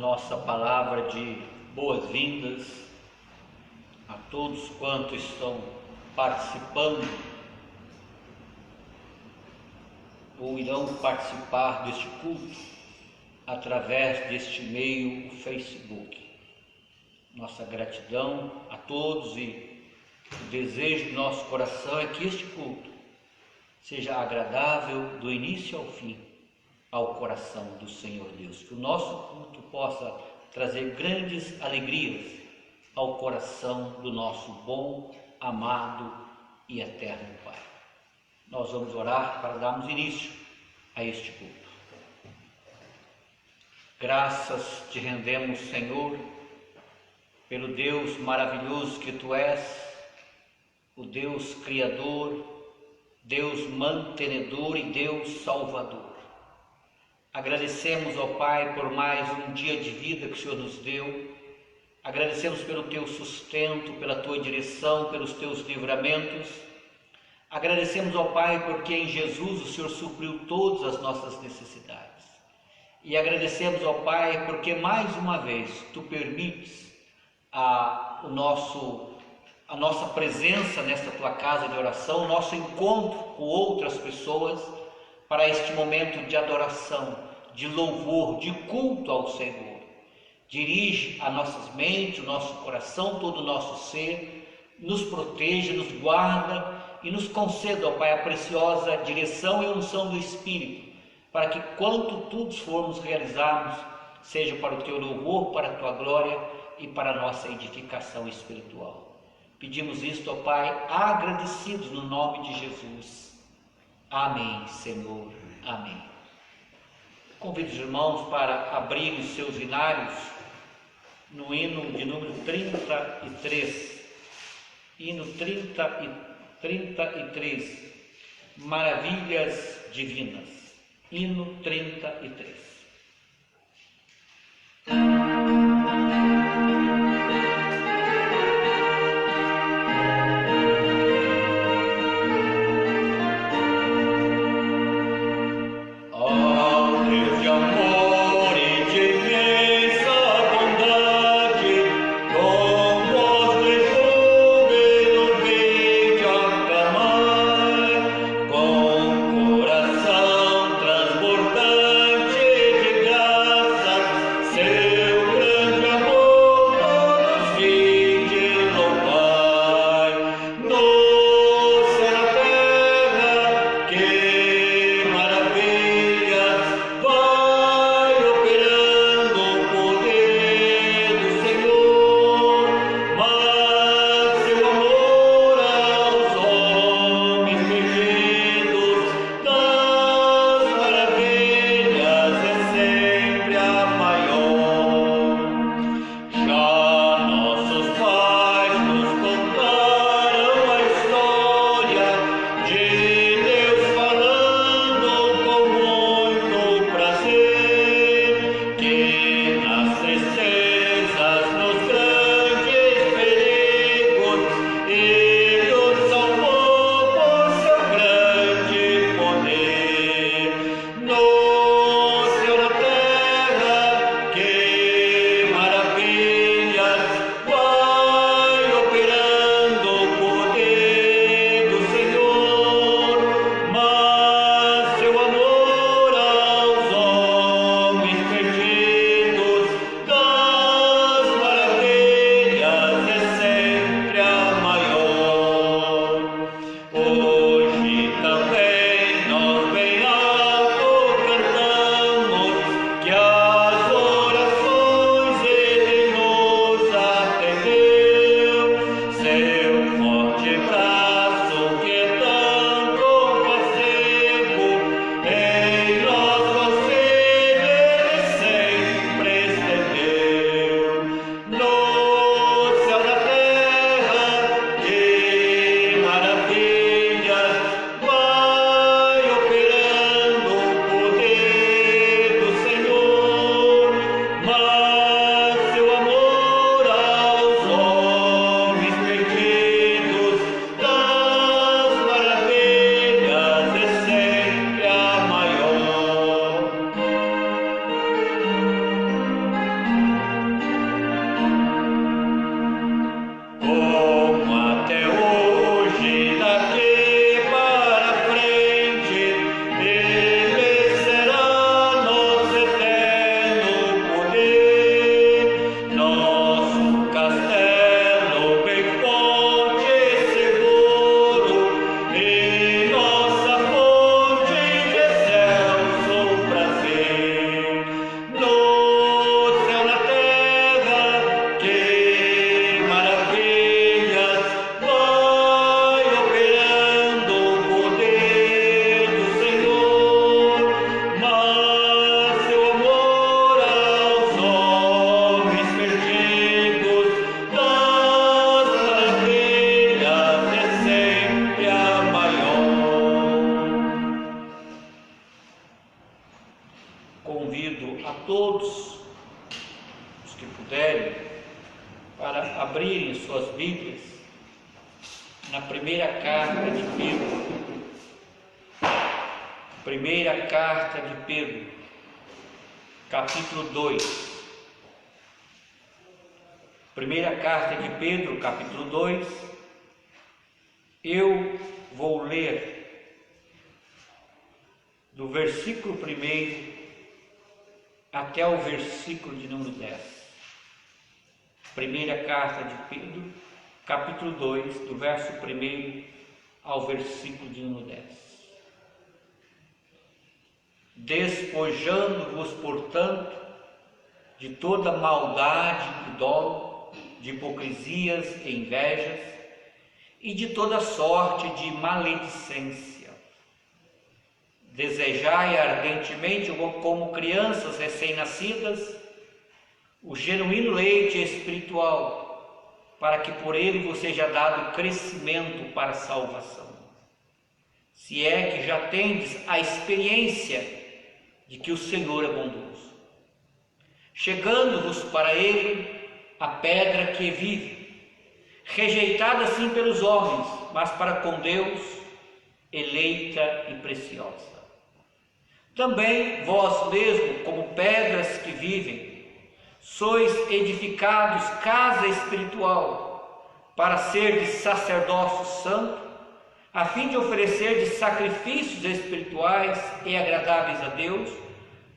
nossa palavra de boas-vindas a todos quantos estão participando ou irão participar deste culto através deste meio, o Facebook. Nossa gratidão a todos e o desejo do nosso coração é que este culto seja agradável do início ao fim ao coração do Senhor Deus, que o nosso culto possa trazer grandes alegrias ao coração do nosso bom, amado e eterno Pai. Nós vamos orar para darmos início a este culto. Graças te rendemos, Senhor, pelo Deus maravilhoso que Tu és, o Deus Criador, Deus mantenedor e Deus Salvador. Agradecemos, ó Pai, por mais um dia de vida que o Senhor nos deu. Agradecemos pelo Teu sustento, pela Tua direção, pelos Teus livramentos. Agradecemos, ó Pai, porque em Jesus o Senhor supriu todas as nossas necessidades. E agradecemos, ó Pai, porque mais uma vez Tu permites a nossa presença nesta Tua casa de oração, o nosso encontro com outras pessoas, para este momento de adoração, de louvor, de culto ao Senhor. Dirige as nossas mentes, o nosso coração, todo o nosso ser, nos proteja, nos guarda e nos conceda, ó Pai, a preciosa direção e unção do Espírito, para que quanto tudo formos realizarmos, seja para o Teu louvor, para a Tua glória e para a nossa edificação espiritual. Pedimos isto, ó Pai, agradecidos no nome de Jesus. Amém, Senhor. Amém. Convido os irmãos para abrirem os seus hinários no hino de número 33. Hino 33. Maravilhas Divinas. Hino 33. Seu grande amor convido a todos os que puderem para abrirem suas Bíblias na primeira carta de Pedro. Primeira carta de Pedro, capítulo 2. Primeira carta de Pedro, capítulo 2. Eu vou ler do versículo 1 até o versículo de número 10. Primeira carta de Pedro, capítulo 2, do verso 1 ao versículo de número 10. Despojando-vos, portanto, de toda maldade e dolo, de hipocrisias e invejas, e de toda sorte de maledicência. Desejai ardentemente, como crianças recém-nascidas, o genuíno leite espiritual, para que por ele vos seja dado crescimento para a salvação. Se é que já tendes a experiência de que o Senhor é bondoso, chegando-vos para ele a pedra que vive, rejeitada assim pelos homens, mas para com Deus eleita e preciosa. Também vós mesmos, como pedras que vivem, sois edificados casa espiritual, para serdes sacerdócio santo, a fim de oferecer sacrifícios espirituais e agradáveis a Deus,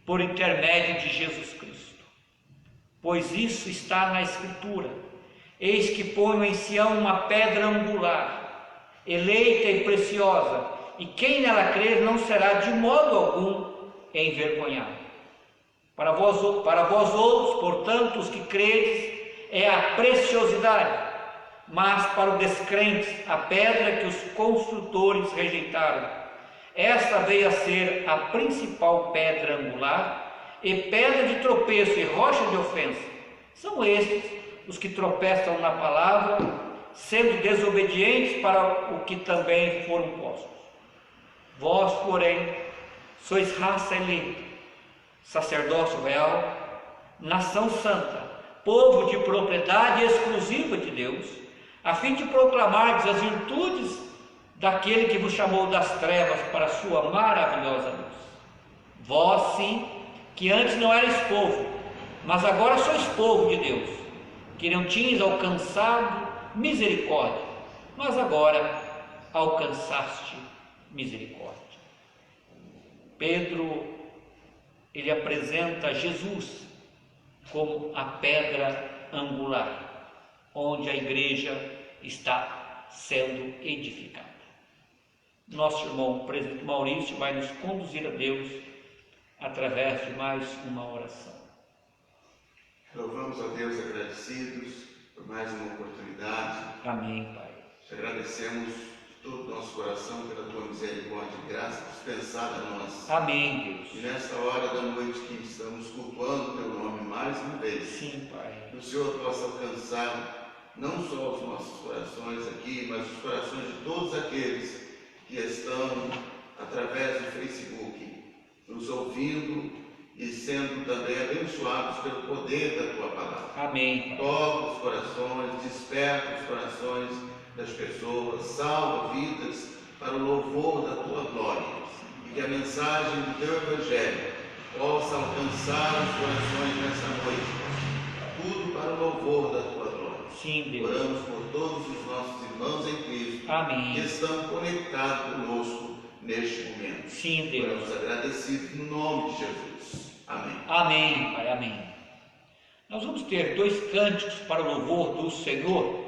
por intermédio de Jesus Cristo. Pois isso está na Escritura: eis que ponho em Sião uma pedra angular, eleita e preciosa, e quem nela crer não será de modo algum envergonhado. Para vós outros, portanto, os que credes, é a preciosidade, mas para os descrentes, a pedra que os construtores rejeitaram. Esta veio a ser a principal pedra angular, e pedra de tropeço e rocha de ofensa. São estes os que tropeçam na palavra, sendo desobedientes para o que também foram postos. Vós, porém, sois raça eleita, sacerdócio real, nação santa, povo de propriedade exclusiva de Deus, a fim de proclamardes as virtudes daquele que vos chamou das trevas para a sua maravilhosa luz. Vós, sim, que antes não erais povo, mas agora sois povo de Deus, que não tinhas alcançado misericórdia, mas agora alcançaste misericórdia. Pedro, ele apresenta Jesus como a pedra angular, onde a igreja está sendo edificada. Nosso irmão o presbítero Maurício vai nos conduzir a Deus através de mais uma oração. Louvamos a Deus agradecidos por mais uma oportunidade. Amém, Pai. Te agradecemos de todo o nosso coração pela tua misericórdia e graça dispensada a nós. Amém, Deus. E nesta hora da noite que estamos cultuando o teu nome mais uma vez, Sim, Pai. que o Senhor possa alcançar não só os nossos corações aqui, mas os corações de todos aqueles que estão através do Facebook, nos ouvindo e sendo também abençoados pelo poder da tua palavra. Amém. Toca os corações, desperta os corações das pessoas, salva vidas para o louvor da tua glória, e que a mensagem do teu evangelho possa alcançar os corações nessa noite, tudo para o louvor da tua glória. Sim, Deus. Oramos por todos os nossos irmãos em Cristo. Amém. Que estão conectados conosco neste momento. Sim, Deus. Oramos agradecidos no nome de Jesus. Amém. Amém, Pai, amém. Nós vamos ter dois cânticos para o louvor do Senhor,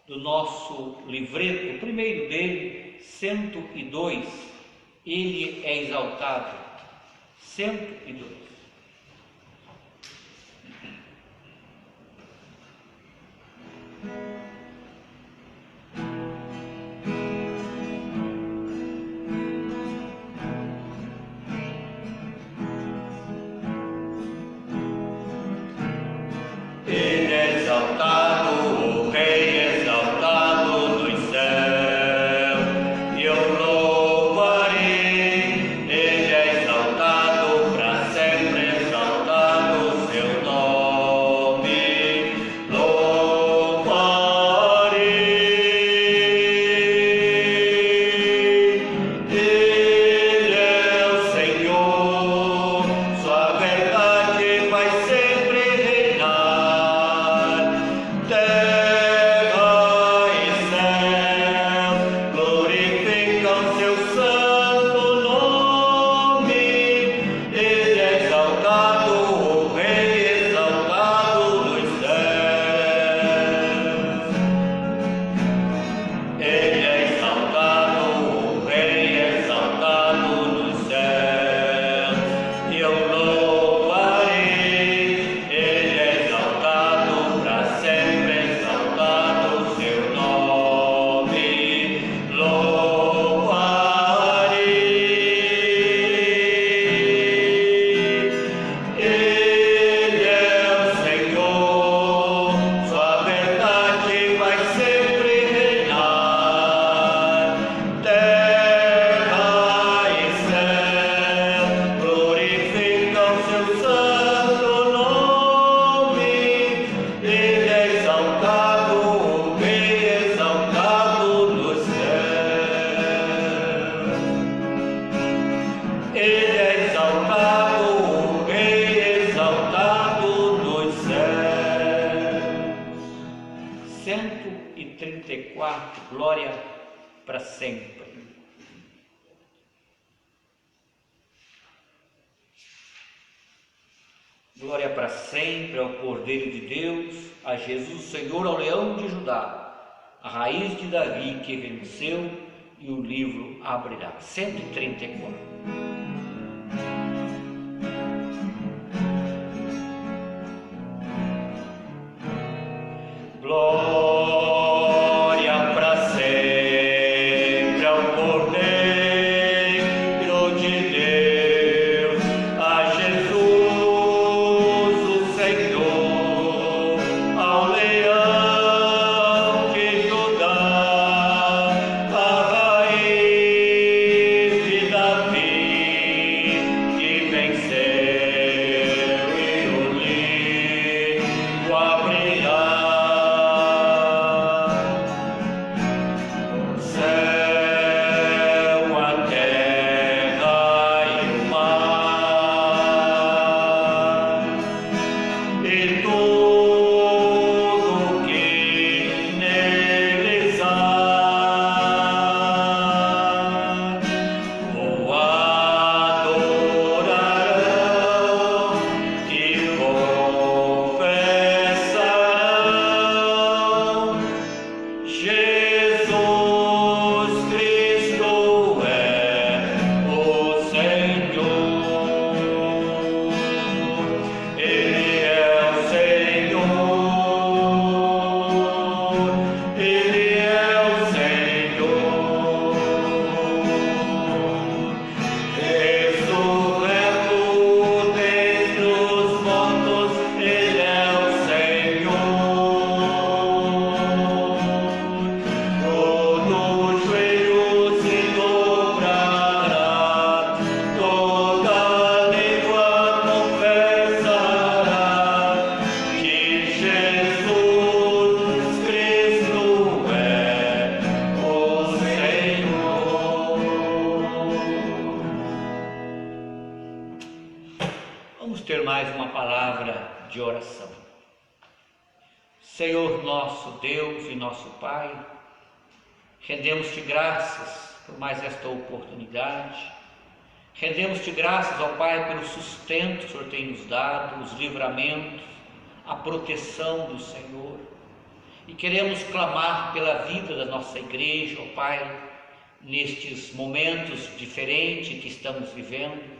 do nosso livreto. O primeiro dele, 102, Ele é exaltado. 102. Ele é exaltado, o Rei exaltado nos céus, e eu louvarei. Ele é exaltado para sempre. 34, glória para sempre. Glória para sempre ao Cordeiro de Deus, a Jesus o Senhor, ao Leão de Judá, a raiz de Davi que venceu, e o livro abrirá. 134. Glória para sempre ao Cordeiro de Deus, a Jesus o Senhor, ao Leão de Judá, a raiz de Davi que venceu, e o livro abrirá. Vamos ter mais uma palavra de oração. Senhor nosso Deus e nosso Pai, rendemos-te graças por mais esta oportunidade. Rendemos-te graças, ó Pai, pelo sustento que o Senhor tem nos dado, os livramentos, a proteção do Senhor. E queremos clamar pela vida da nossa igreja, ó Pai, nestes momentos diferentes que estamos vivendo.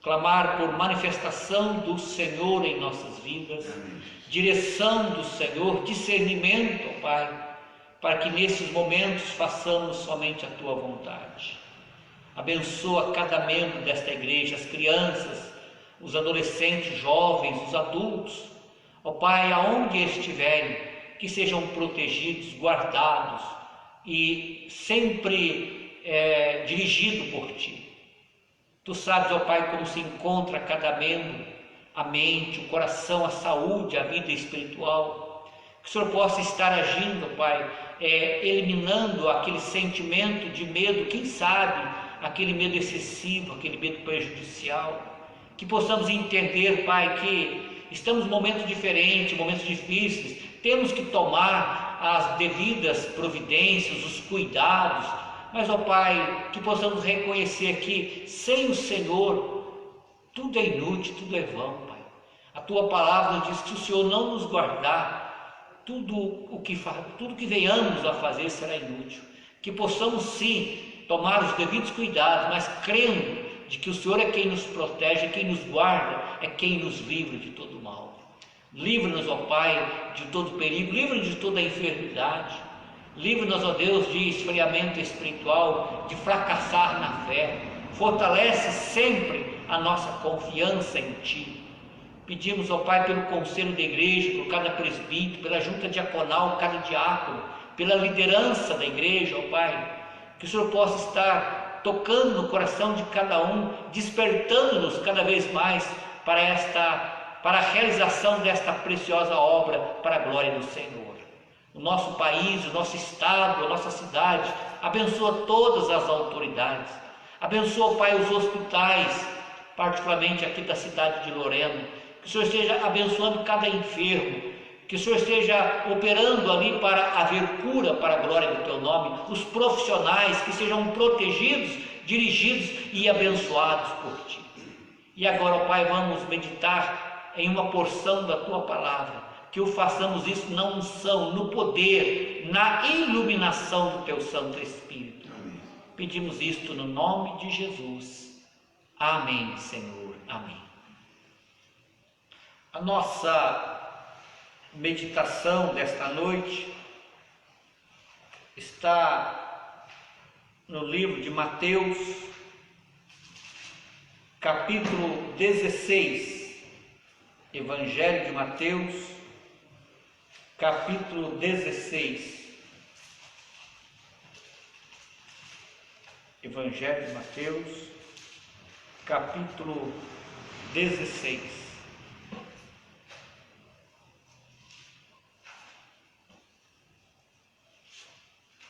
Clamar por manifestação do Senhor em nossas vidas, direção do Senhor, discernimento, ó Pai, para que nesses momentos façamos somente a Tua vontade. Abençoa cada membro desta igreja, as crianças, os adolescentes, jovens, os adultos, ó Pai, aonde estiverem, que sejam protegidos, guardados e sempre dirigidos por Ti. Tu sabes, ó Pai, como se encontra cada membro, a mente, o coração, a saúde, a vida espiritual. Que o Senhor possa estar agindo, ó Pai, eliminando aquele sentimento de medo, quem sabe, aquele medo excessivo, aquele medo prejudicial. Que possamos entender, Pai, que estamos em momentos diferentes, momentos difíceis, temos que tomar as devidas providências, os cuidados, mas, ó Pai, que possamos reconhecer que sem o Senhor tudo é inútil, tudo é vão, Pai. A Tua palavra diz que se o Senhor não nos guardar, tudo que venhamos a fazer será inútil. Que possamos sim tomar os devidos cuidados, mas crendo de que o Senhor é quem nos protege, quem nos guarda, é quem nos livra de todo mal. Livra-nos, ó Pai, de todo perigo, livra-nos de toda enfermidade. Livra-nos, ó Deus, de esfriamento espiritual, de fracassar na fé. Fortalece sempre a nossa confiança em Ti. Pedimos, ó Pai, pelo conselho da igreja, por cada presbítero, pela junta diaconal, cada diácono, pela liderança da igreja, ó Pai, que o Senhor possa estar tocando no coração de cada um, despertando-nos cada vez mais para a realização desta preciosa obra para a glória do Senhor. O nosso país, o nosso estado, a nossa cidade, abençoa todas as autoridades, abençoa, Pai, os hospitais, particularmente aqui da cidade de Lorena, que o Senhor esteja abençoando cada enfermo, que o Senhor esteja operando ali para haver cura para a glória do Teu nome, os profissionais que sejam protegidos, dirigidos e abençoados por Ti. E agora, ó Pai, vamos meditar em uma porção da Tua palavra, que o façamos isso na unção, no poder, na iluminação do Teu Santo Espírito. Amém. Pedimos isto no nome de Jesus. Amém, Senhor. Amém. A nossa meditação desta noite está no livro de Mateus, capítulo 16, Evangelho de Mateus, capítulo 16. Evangelho de Mateus, capítulo 16.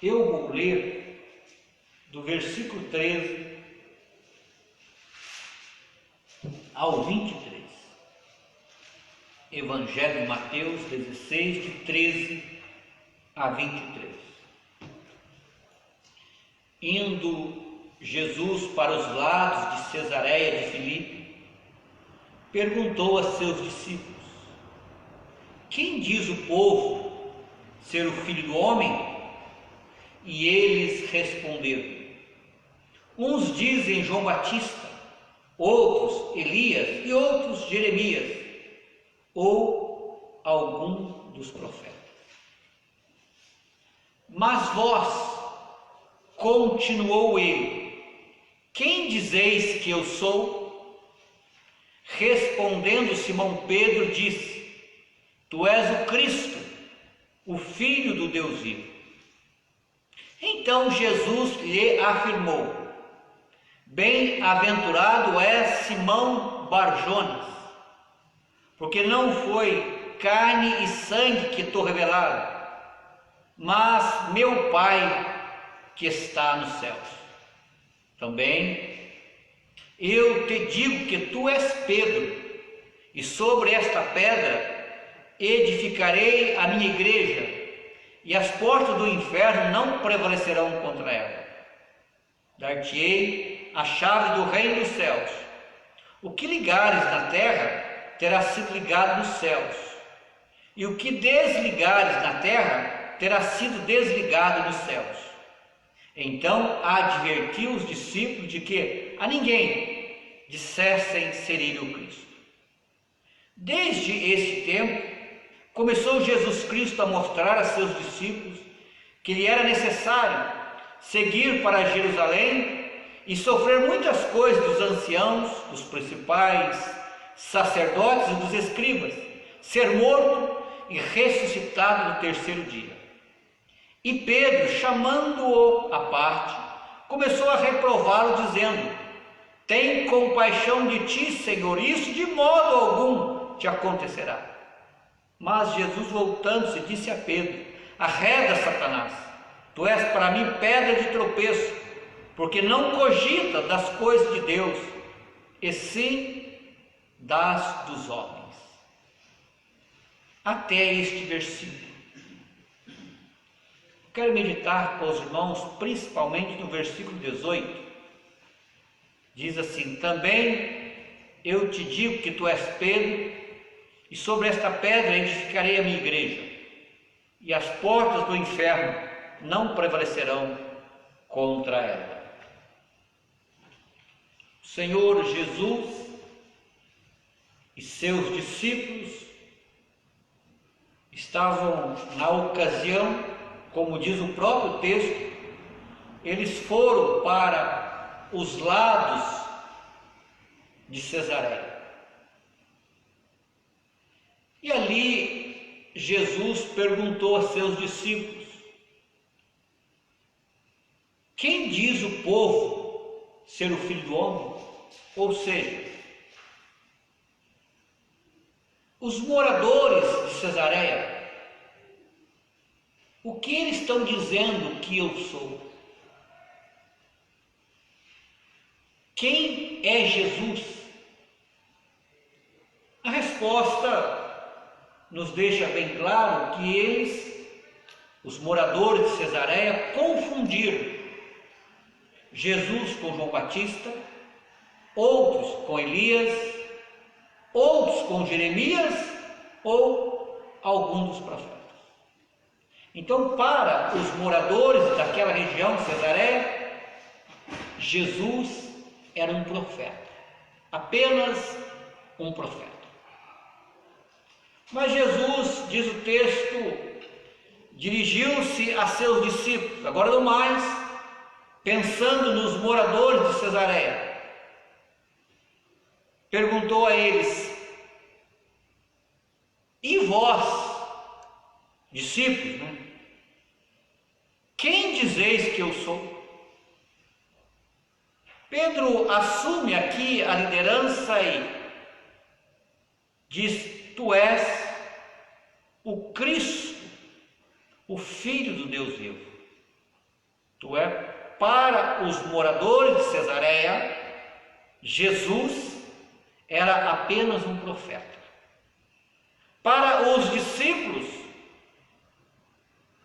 Eu vou ler do versículo 13 ao 23. Evangelho de Mateus 16, de 13 a 23. Indo Jesus para os lados de Cesareia de Filipe, perguntou a seus discípulos: quem diz o povo ser o Filho do Homem? E eles responderam: uns dizem João Batista, outros Elias e outros Jeremias, ou algum dos profetas. Mas vós, continuou ele, quem dizeis que eu sou? Respondendo Simão Pedro disse: tu és o Cristo, o Filho do Deus vivo. Então Jesus lhe afirmou: bem-aventurado és Simão Barjonas, porque não foi carne e sangue que te revelaram, mas meu Pai que está nos céus. Também eu te digo que tu és Pedro, e sobre esta pedra edificarei a minha igreja, e as portas do inferno não prevalecerão contra ela. Dar-te-ei a chave do reino dos céus. O que ligares na terra terá sido ligado nos céus, e o que desligares na terra terá sido desligado nos céus. Então advertiu os discípulos de que a ninguém dissessem ser ele o Cristo. Desde esse tempo começou Jesus Cristo a mostrar a seus discípulos que lhe era necessário seguir para Jerusalém e sofrer muitas coisas dos anciãos, dos principais sacerdotes e dos escribas, ser morto e ressuscitado no terceiro dia. E Pedro, chamando-o à parte, começou a reprová-lo, dizendo: tem compaixão de ti, Senhor, isso de modo algum te acontecerá. Mas Jesus, voltando-se, disse a Pedro: arreda, Satanás, tu és para mim pedra de tropeço, porque não cogita das coisas de Deus, e sim das dos homens. Até este versículo. Quero meditar com os irmãos, principalmente no versículo 18. Diz assim: também eu te digo que tu és Pedro, e sobre esta pedra edificarei a minha igreja, e as portas do inferno não prevalecerão contra ela. O Senhor Jesus e seus discípulos estavam na ocasião, como diz o próprio texto, eles foram para os lados de Cesareia. E ali Jesus perguntou a seus discípulos: quem diz o povo ser o Filho do Homem? Ou seja, os moradores de Cesareia, o que eles estão dizendo que eu sou? Quem é Jesus? A resposta nos deixa bem claro que eles, os moradores de Cesareia, confundiram Jesus com João Batista, outros com Elias, outros com Jeremias ou algum dos profetas. Então, para os moradores daquela região de Cesareia, Jesus era um profeta, apenas um profeta. Mas Jesus, diz o texto, dirigiu-se a seus discípulos, agora não mais pensando nos moradores de Cesareia. Perguntou a eles: e vós, discípulos, né? Quem dizeis que eu sou? Pedro assume aqui a liderança e diz: tu és o Cristo, o Filho do Deus vivo. Tu é, para os moradores de Cesareia, Jesus era apenas um profeta. Para os discípulos,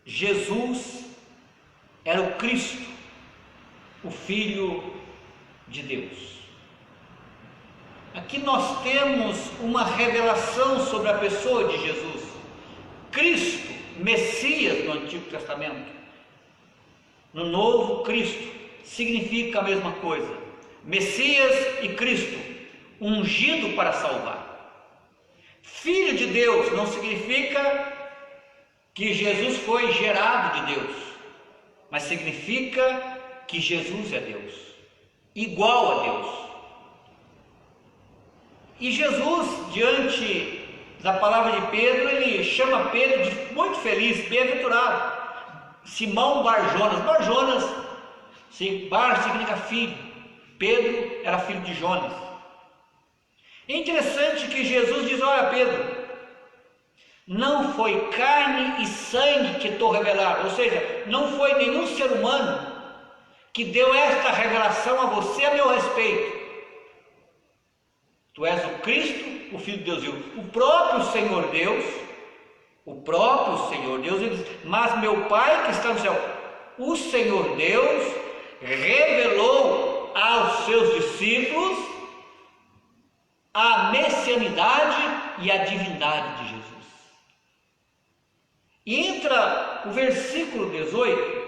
Jesus era o Cristo, o Filho de Deus. Aqui nós temos uma revelação sobre a pessoa de Jesus. Cristo, Messias no Antigo Testamento. No Novo, Cristo significa a mesma coisa. Messias e Cristo, ungido para salvar. Filho de Deus não significa que Jesus foi gerado de Deus, mas significa que Jesus é Deus, igual a Deus. E Jesus, diante da palavra de Pedro, ele chama Pedro de muito feliz, bem-aventurado. Simão Bar-Jonas. Bar-Jonas, Bar significa filho. Pedro era filho de Jonas. É interessante que Jesus diz: olha, Pedro, não foi carne e sangue que te revelaram, ou seja, não foi nenhum ser humano que deu esta revelação a você a meu respeito. Tu és o Cristo, o Filho de Deus vivo. O próprio Senhor Deus, ele diz: mas meu Pai que está no céu, o Senhor Deus revelou aos seus discípulos a messianidade e a divindade de Jesus. E entra o versículo 18.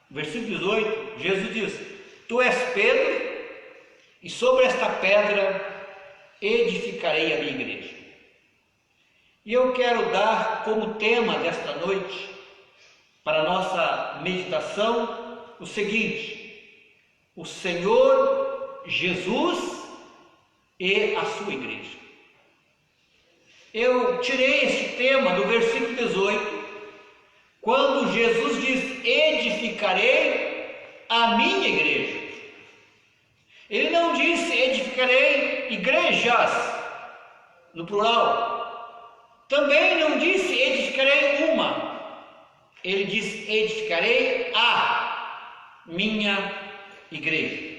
Versículo 18, Jesus diz: tu és Pedro, e sobre esta pedra edificarei a minha igreja. E eu quero dar como tema desta noite, para a nossa meditação, o seguinte: o Senhor Jesus e a sua igreja. Eu tirei este tema do versículo 18, quando Jesus diz: edificarei a minha igreja. Ele não disse edificarei igrejas, no plural. Também não disse edificarei uma. Ele disse edificarei a minha igreja.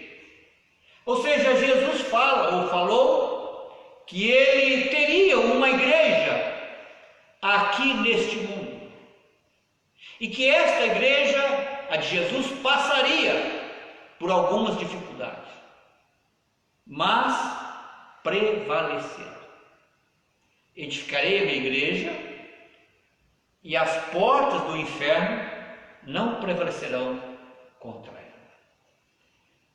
Ou seja, Jesus falou que ele teria uma igreja aqui neste mundo. E que esta igreja, a de Jesus, passaria por algumas dificuldades, mas prevalecerá. Edificarei a minha igreja e as portas do inferno não prevalecerão contra ela.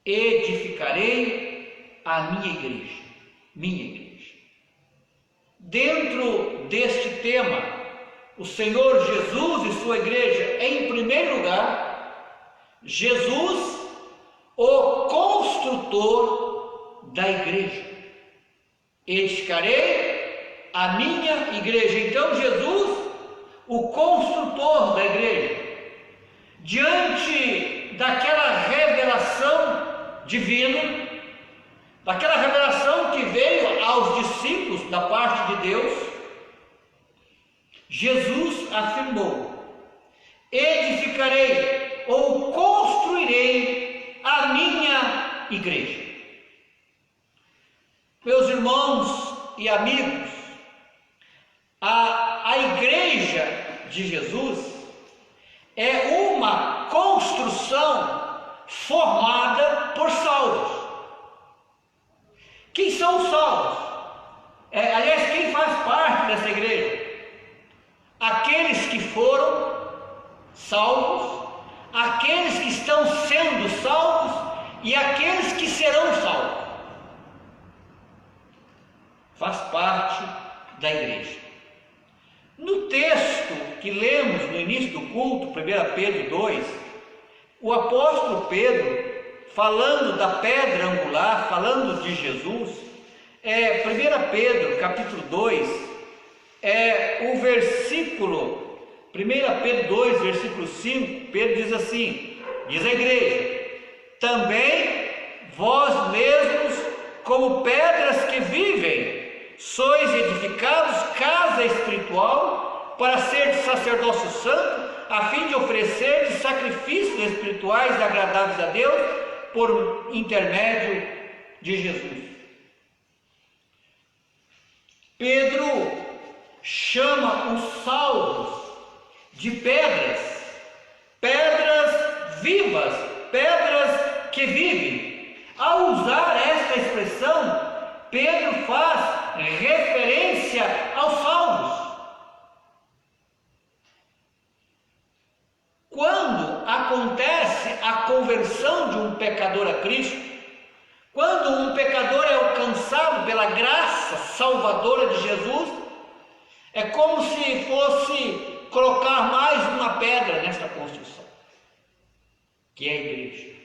Edificarei a minha igreja, Dentro deste tema, o Senhor Jesus e sua igreja, em primeiro lugar, Jesus, o construtor da igreja. Edificarei a minha igreja. Então Jesus, o construtor da igreja, diante daquela revelação divina, daquela revelação que veio aos discípulos da parte de Deus, Jesus afirmou: edificarei ou construirei a minha igreja. Meus irmãos e amigos, A igreja de Jesus é uma construção formada por salvos. Quem são os salvos? Aliás, quem faz parte dessa igreja? Aqueles que foram salvos, aqueles que estão sendo salvos e aqueles que serão salvos. Faz parte da igreja. No texto que lemos no início do culto, 1 Pedro 2, o apóstolo Pedro, falando da pedra angular, falando de Jesus, 1 Pedro capítulo 2, o versículo, 1 Pedro 2, versículo 5, Pedro diz assim, diz a igreja, também vós mesmos, como pedras que vivem, sois edificados casa espiritual para ser sacerdócio santo, a fim de oferecer sacrifícios espirituais agradáveis a Deus por intermédio de Jesus. Pedro chama os salvos de pedras, pedras vivas, pedras que vivem. Ao usar esta expressão, Pedro faz referência aos salvos. Quando acontece a conversão de um pecador a Cristo, quando um pecador é alcançado pela graça salvadora de Jesus, é como se fosse colocar mais uma pedra nesta construção, que é a igreja.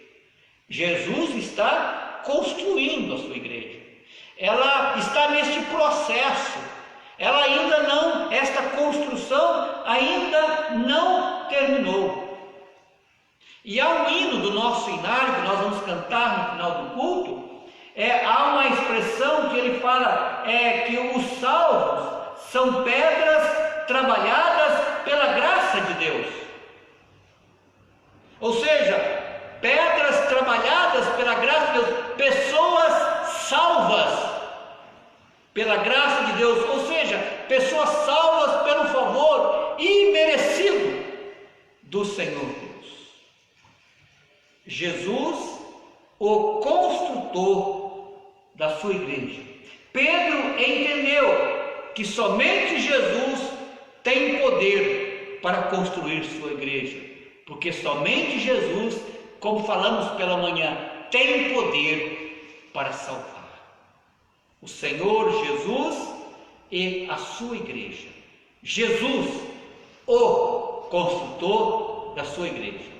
Jesus está construindo a sua igreja. Ela está neste processo, esta construção ainda não terminou. E há um hino do nosso inário que nós vamos cantar no final do culto, há uma expressão que ele fala que os salvos são pedras trabalhadas pela graça de Deus. Ou seja, pedras trabalhadas pela graça de Deus, pessoas salvas pela graça de Deus, ou seja, pessoas salvas pelo favor imerecido do Senhor Deus. Jesus, o construtor da sua igreja. Pedro entendeu que somente Jesus tem poder para construir sua igreja, porque somente Jesus, como falamos pela manhã, tem poder para salvar. O Senhor Jesus e a sua igreja. Jesus, o construtor da sua igreja.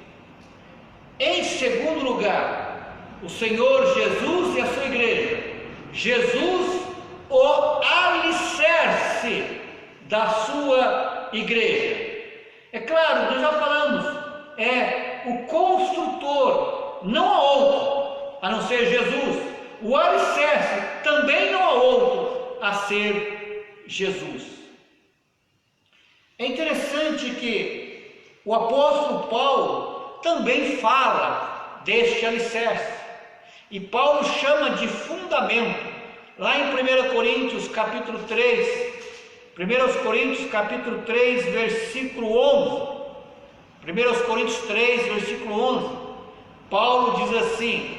Em segundo lugar, o Senhor Jesus e a sua igreja. Jesus, o alicerce da sua igreja. É claro, nós já falamos, o construtor, não há outro a não ser Jesus. O alicerce também não há outro a ser Jesus. É interessante que o apóstolo Paulo também fala deste alicerce. E Paulo chama de fundamento. Lá em 1 Coríntios capítulo 3, 1 Coríntios capítulo 3, versículo 11. 1 Coríntios 3, versículo 11. Paulo diz assim: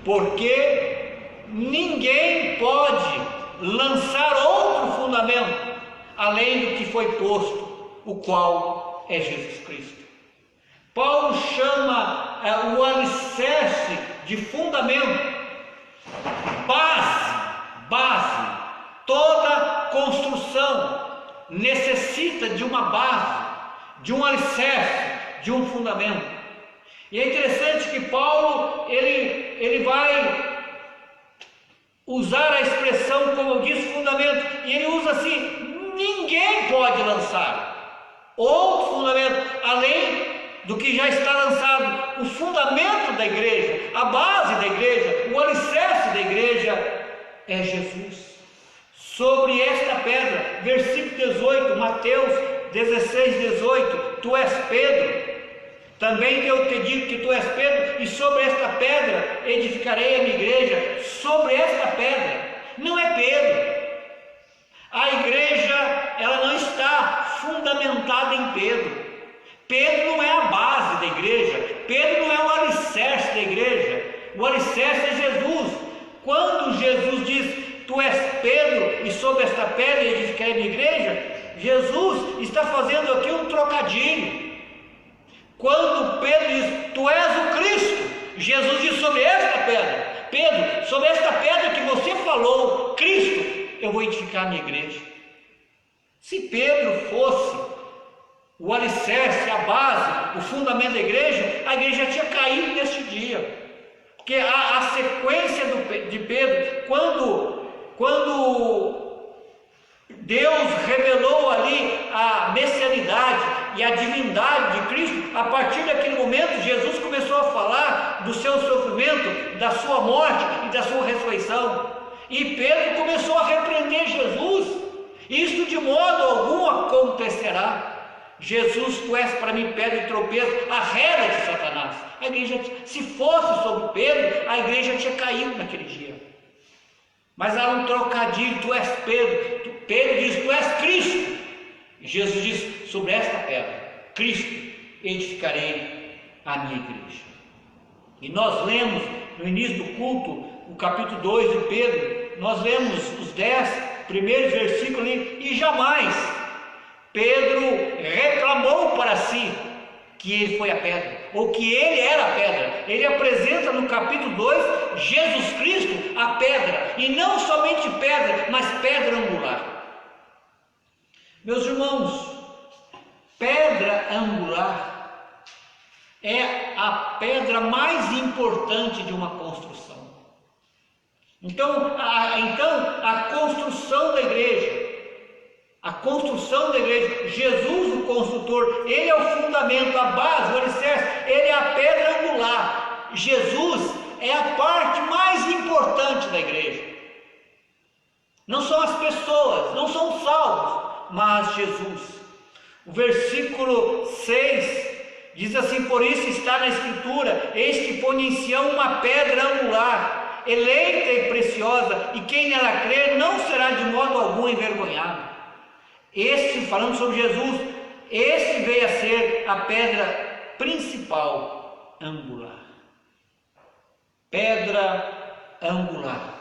porque ninguém pode lançar outro fundamento além do que foi posto, o qual é Jesus Cristo. Paulo chama o alicerce de fundamento, base. Toda construção necessita de uma base, de um alicerce, de um fundamento. E é interessante que Paulo, ele vai usar a expressão, como eu disse, fundamento, e ele usa assim: ninguém pode lançar outro fundamento além do que já está lançado. O fundamento da igreja, a base da igreja, o alicerce da igreja é Jesus. Sobre esta pedra, versículo 18, Mateus 16, 18, tu és Pedro, também eu te digo que tu és Pedro, e sobre esta pedra edificarei a minha igreja. Sobre esta pedra, não é Pedro. A igreja, ela fundamentada em Pedro. Pedro não é a base da igreja, Pedro não é o alicerce da igreja, o alicerce é Jesus. Quando Jesus diz, tu és Pedro, e sobre esta pedra edificarei a minha igreja, Jesus está fazendo aqui um trocadilho. Quando Pedro diz, tu és o Cristo, Jesus diz sobre esta pedra, Pedro, sobre esta pedra que você falou, Cristo, eu vou edificar a minha igreja. Se Pedro fosse o alicerce, a base, o fundamento da igreja, a igreja tinha caído neste dia. Porque a sequência de Pedro, quando Deus revelou ali a messianidade e a divindade de Cristo, a partir daquele momento Jesus começou a falar do seu sofrimento, da sua morte e da sua ressurreição. E Pedro começou a repreender Jesus. Isto de modo algum acontecerá. Jesus, tu és para mim pedra de tropeço, arreda de Satanás. A igreja, se fosse sobre Pedro, a igreja tinha caído naquele dia. Mas há um trocadilho, tu és Pedro. Pedro diz, tu és Cristo. E Jesus diz, sobre esta pedra, Cristo, edificarei a minha igreja. E nós lemos no início do culto, o capítulo 2 de Pedro, nós lemos os 10 primeiros versículos ali, e jamais Pedro reclamou para si que ele foi a pedra, ou que ele era a pedra. Ele apresenta no capítulo 2 Jesus Cristo a pedra, e não somente pedra, mas pedra angular. Meus irmãos, pedra angular é a pedra mais importante de uma construção. Então a construção da igreja, Jesus o construtor, ele é o fundamento, a base, o alicerce, ele é a pedra angular. Jesus é a parte mais importante da igreja. Não são as pessoas, não são os salvos, mas Jesus. O versículo 6 diz assim, por isso está na escritura, eis que põe em Sião uma pedra angular, eleita e preciosa, e quem nela crer não será de modo algum envergonhado. Este, falando sobre Jesus, este veio a ser a pedra principal angular. Pedra angular.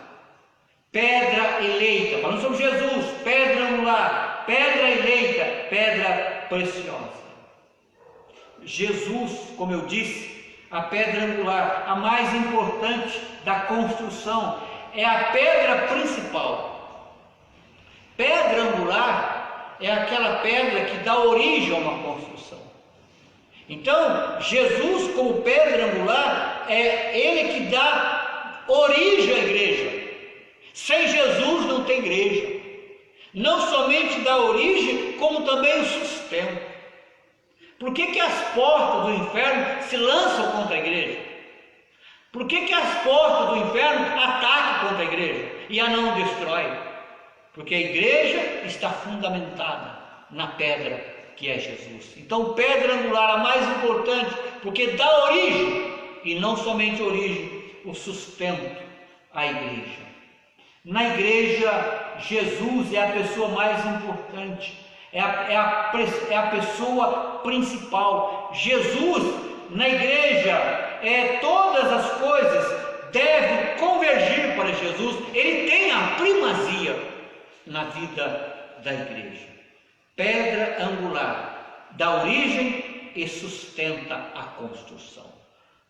Pedra eleita, falando sobre Jesus, pedra angular, pedra eleita, pedra preciosa. Jesus, como eu disse, a pedra angular, a mais importante da construção, é a pedra principal. Pedra angular é aquela pedra que dá origem a uma construção. Então, Jesus, como pedra angular, é ele que dá origem à igreja. Sem Jesus não tem igreja. Não somente dá origem, como também o sustenta. Por que as portas do inferno se lançam contra a igreja? Por que as portas do inferno atacam contra a igreja e a não destrói? Porque a igreja está fundamentada na pedra que é Jesus. Então, pedra angular, a mais importante, porque dá origem, e não somente origem, o sustento à igreja. Na igreja, Jesus é a pessoa mais importante, é a pessoa principal. Jesus, na igreja, todas as coisas devem convergir para Jesus, ele tem a primazia na vida da igreja. Pedra angular, dá origem e sustenta a construção.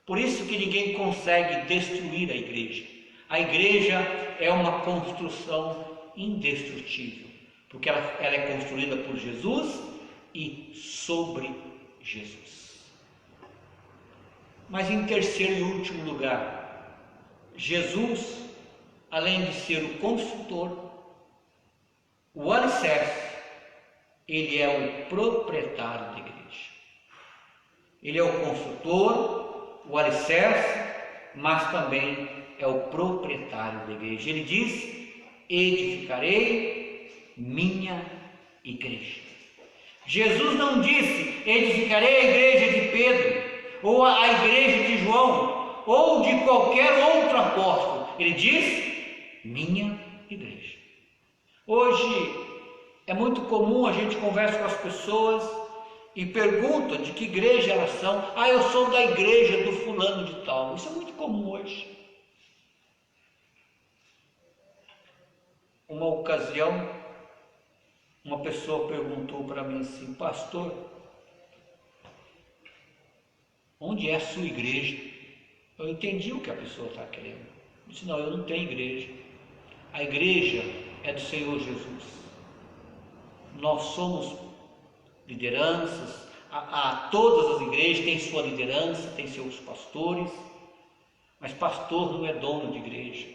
Por isso que ninguém consegue destruir a igreja. A igreja é uma construção indestrutível, porque ela é construída por Jesus e sobre Jesus. Mas em terceiro e último lugar, Jesus, além de ser o construtor, o alicerce, ele é o proprietário da igreja. Ele é o construtor, o alicerce, mas também é o proprietário da igreja. Ele diz, edificarei minha igreja. Jesus não disse, edificarei a igreja de Pedro, ou a igreja de João, ou de qualquer outro apóstolo. Ele diz, minha igreja. Hoje, É muito comum a gente conversa com as pessoas e pergunta de que igreja elas são. Ah, eu sou da igreja do fulano de tal. Isso é muito comum hoje. Uma ocasião, uma pessoa perguntou para mim assim: pastor, onde é a sua igreja? Eu entendi o que a pessoa está querendo. Eu disse: não, eu não tenho igreja. A igreja é do Senhor Jesus. Nós somos lideranças, todas as igrejas têm sua liderança, têm seus pastores, mas pastor não é dono de igreja.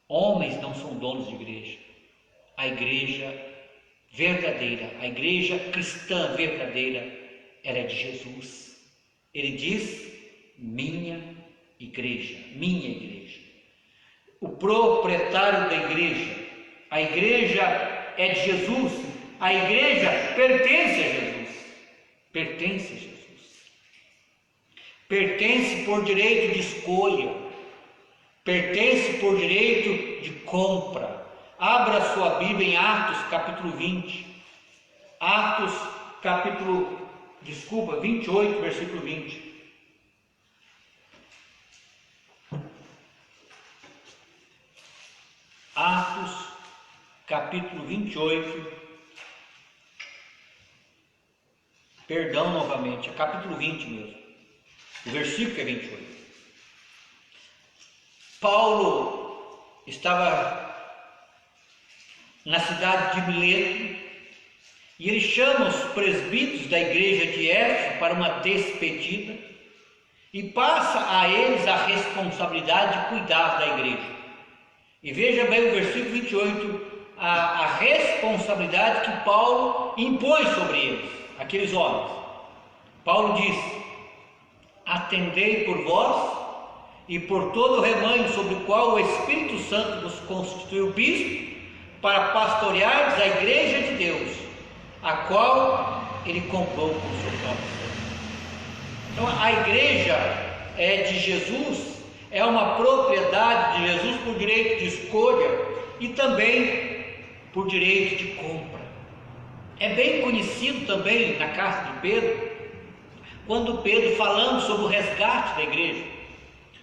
Homens não são donos de igreja. A igreja verdadeira, a igreja cristã verdadeira, ela é de Jesus. Ele diz: minha igreja, minha igreja. O proprietário da igreja, a igreja é de Jesus, a igreja pertence a Jesus, pertence a Jesus, pertence por direito de escolha, pertence por direito de compra. Abra sua Bíblia em Atos capítulo 20, Atos capítulo, 28, versículo 20. Atos capítulo 28, perdão novamente, é capítulo 20 mesmo, o versículo é 28. Paulo estava na cidade de Mileto e ele chama os presbíteros da igreja de Éfeso para uma despedida e passa a eles a responsabilidade de cuidar da igreja. E veja bem o versículo 28, a responsabilidade que Paulo impõe sobre eles, aqueles homens. Paulo diz: atendei por vós e por todo o rebanho sobre o qual o Espírito Santo vos constituiu bispo, para pastoreardes a igreja de Deus, a qual ele comprou por seu próprio sangue. Então a igreja é de Jesus, é uma propriedade de Jesus por direito de escolha e também por direito de compra. É bem conhecido também na carta de Pedro, quando Pedro, falando sobre o resgate da igreja,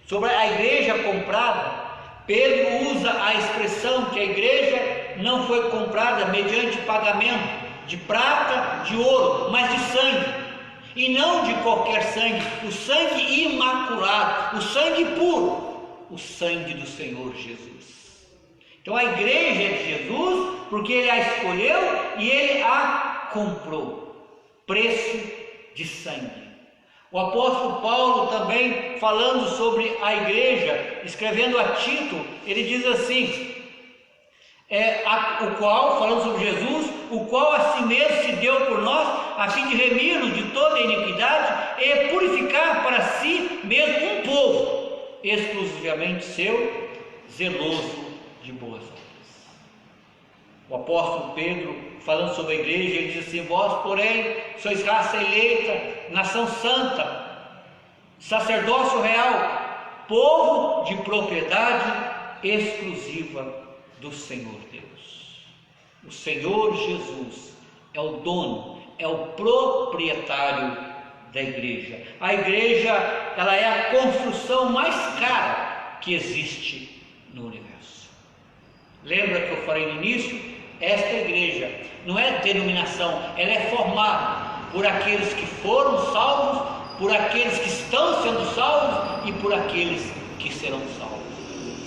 sobre a igreja comprada, Pedro usa a expressão que a igreja não foi comprada mediante pagamento de prata, de ouro, mas de sangue. E não de qualquer sangue, o sangue imaculado, o sangue puro, o sangue do Senhor Jesus. Então a igreja é de Jesus porque ele a escolheu e ele a comprou, preço de sangue. O apóstolo Paulo também, falando sobre a igreja, escrevendo a Tito, ele diz assim: o qual, falando sobre Jesus, o qual a si mesmo se deu por nós, a fim de remir-nos de toda a iniquidade e purificar para si mesmo um povo, exclusivamente seu, zeloso de boas obras. O apóstolo Pedro, falando sobre a igreja, ele diz assim: vós, porém, sois raça eleita, nação santa, sacerdócio real, povo de propriedade exclusiva do Senhor Deus. O Senhor Jesus é o dono, é o proprietário da igreja. A igreja, ela é a construção mais cara que existe no universo. Lembra que eu falei no início? Esta igreja não é denominação, ela é formada por aqueles que foram salvos, por aqueles que estão sendo salvos e por aqueles que serão salvos.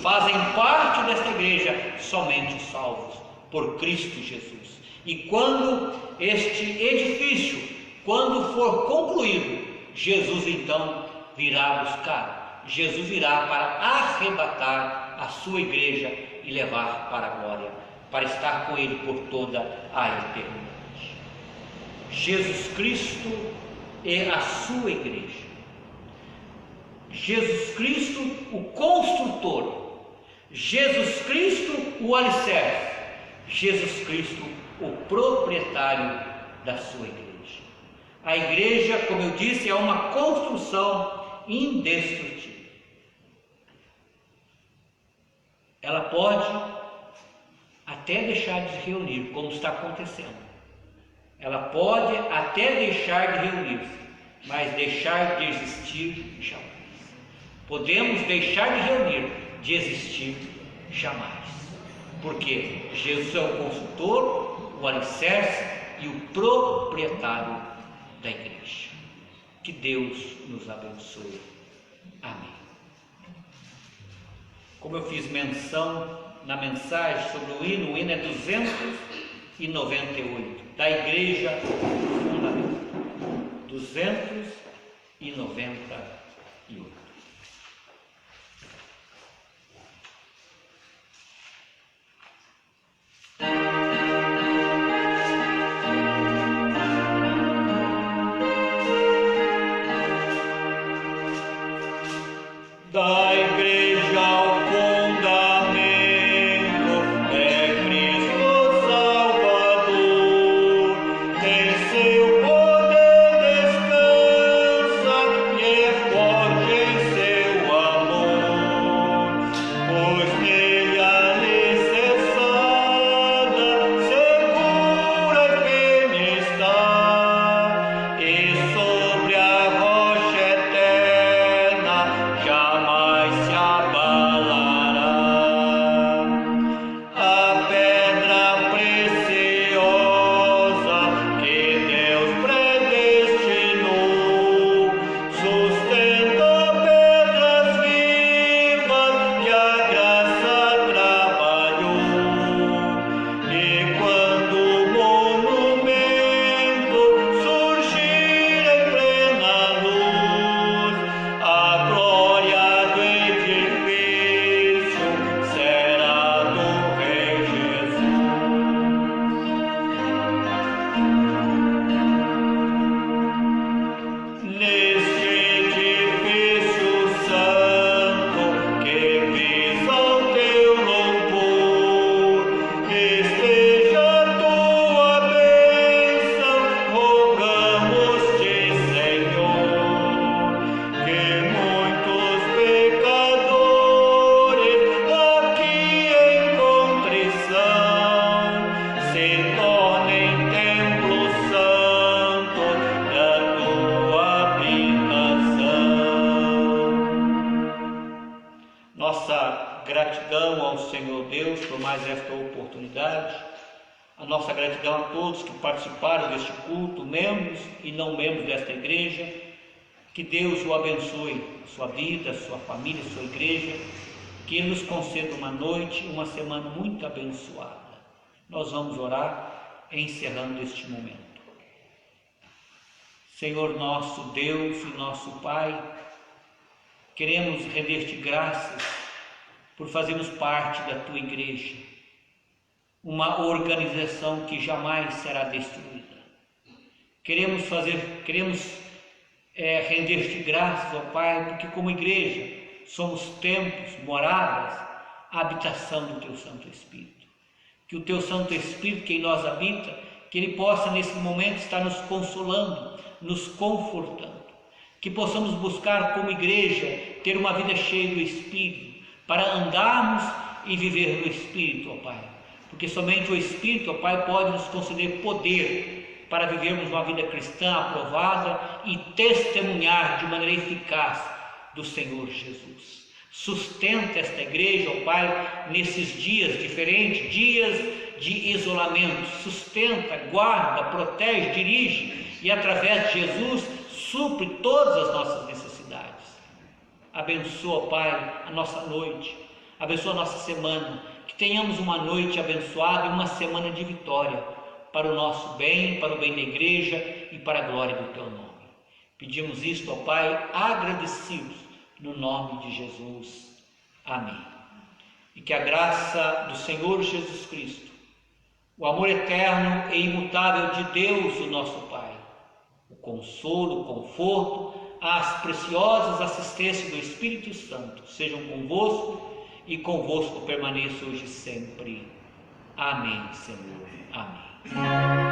Fazem parte desta igreja somente os salvos por Cristo Jesus. E quando este edifício, quando for concluído, Jesus então virá buscar, Jesus virá para arrebatar a sua igreja e levar para a glória, para estar com ele por toda a eternidade. Jesus Cristo é a sua igreja. Jesus Cristo, o construtor. Jesus Cristo, o alicerce. Jesus Cristo, o proprietário da sua igreja. A igreja, como eu disse, é uma construção indestrutível. Ela pode até até deixar de se reunir, como está acontecendo. Ela pode até deixar de reunir-se, mas deixar de existir jamais. Podemos deixar de reunir, de existir jamais. Porque Jesus é o consultor, o alicerce e o proprietário da igreja. Que Deus nos abençoe. Amém. Como eu fiz menção na mensagem sobre o hino é 298, da Igreja Fundamental. 298. Da igreja ao fundamento é Cristo Salvador, em seu poder descansa e é forte em seu amor, pois nele alicerçada, segura e firme está, e sobre a rocha eterna jamais se abalará. A pedra preciosa que Deus predestinou sustenta pedras vivas que a graça trabalhou. E quando o monumento surgir em plena luz, a glória do edifício será do Rei Jesus. Neste edifício santo que visa o teu louvor, esteja a tua bênção, rogamos-te, Senhor, que muitos pecadores aqui em contrição se tornem templo santo da tua habitação. Nossa gratidão ao Senhor Deus por mais esta oportunidade, a nossa gratidão a todos que participaram deste culto, membros e não membros desta igreja. Que Deus o abençoe, sua vida, sua família, sua igreja, que Ele nos conceda uma noite, uma semana muito abençoada. Nós vamos orar encerrando este momento. Senhor nosso Deus e nosso Pai, queremos render-te graças por fazermos parte da tua igreja, uma organização que jamais será destruída. Queremos render-te graças, ó Pai, porque como igreja somos templos, moradas, a habitação do teu Santo Espírito. Que o teu Santo Espírito que em nós habita, que ele possa nesse momento estar nos consolando, nos confortando. Que possamos buscar como igreja ter uma vida cheia do Espírito, para andarmos e viver no Espírito, ó Pai. Porque somente o Espírito, ó Pai, pode nos conceder poder para vivermos uma vida cristã aprovada e testemunhar de maneira eficaz do Senhor Jesus. Sustenta esta igreja, ó Pai, nesses dias diferentes, dias de isolamento. Sustenta, guarda, protege, dirige e através de Jesus supre todas as nossas necessidades. Abençoa, Pai, a nossa noite, abençoa a nossa semana, que tenhamos uma noite abençoada e uma semana de vitória, para o nosso bem, para o bem da igreja e para a glória do Teu nome. Pedimos isto, ó Pai, agradecidos, no nome de Jesus. Amém. E que a graça do Senhor Jesus Cristo, o amor eterno e imutável de Deus, o nosso Pai, o consolo, o conforto, as preciosas assistências do Espírito Santo sejam convosco e convosco permaneça hoje e sempre. Amém, Senhor. Amém.